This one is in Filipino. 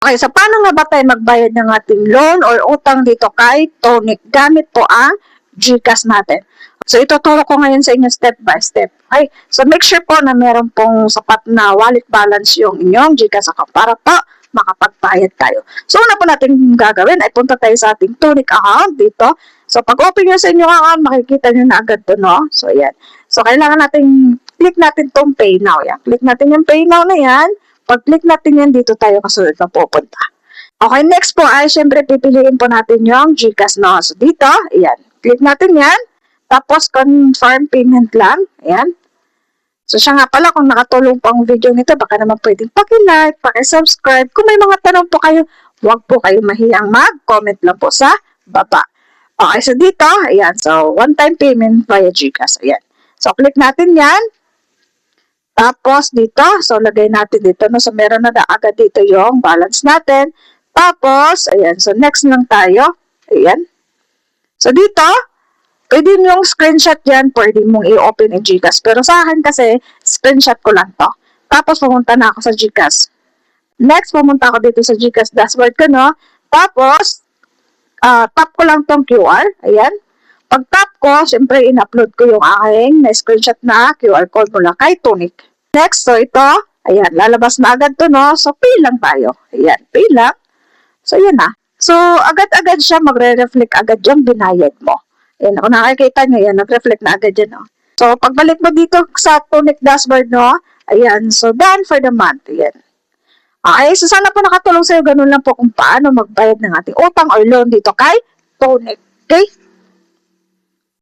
Okay, so paano nga ba tayo magbayad ng ating loan or utang dito kay Tonic? Gamit po ang GCash natin. So, ituturo ko ngayon sa inyo step by step. Okay? So, make sure po na meron pong sapat na wallet balance yung inyong GCash account para po makapagbayad tayo. So, una po natin gagawin ay punta tayo sa ating Tonic account dito. So, pag open nyo sa inyong account, makikita nyo na agad to, no? So, yan. So, kailangan natin, click natin tong Pay Now. Yan. Click natin yung Pay Now na yan. Pag-click natin yan, dito tayo kasunod na pupunta. Okay, next po ay syempre pipiliin po natin yung GCash, no? So, dito, ayan. Click natin yan. Tapos, confirm payment lang. Ayan. So, siya nga pala, kung nakatulong po ang video nito, baka naman pwedeng paki-like, paki-subscribe. Kung may mga tanong po kayo, huwag po kayo mahiyang mag-comment lang po sa baba. Okay, so dito, ayan. So, one-time payment via GCash. Ayan. So, click natin yan. Tapos, dito, so, lagay natin dito. No? So, meron na agad dito yung balance natin. Tapos, ayan. So, next lang tayo. Ayan. So, dito, pwede yung screenshot yan. Pwede mong i-open yung GCash. Pero sa akin kasi, screenshot ko lang to. Tapos, pumunta na ako sa GCash. Next, pumunta ako dito sa GCash dashboard ko, no? Tapos, tap ko lang tong QR. Ayan. Pag tap ko, syempre, in-upload ko yung aking na-screenshot na QR code mula kay Tonic. Next, so ito, ayan, lalabas na agad to, no? So, pay lang tayo. Ayan, pay lang. So, yun na. So, agad-agad siya, magre-reflect agad yung binayad mo. Ayan, kung nakikita nyo, yan, nag-reflect na agad yan, no? So, pagbalik mo dito sa Tonic dashboard, no? Ayan, so, done for the month. Ayan. Okay, so sana po nakatulong sa'yo. Ganun lang po kung paano magbayad ng ating utang or loan dito kay Tonic. Okay?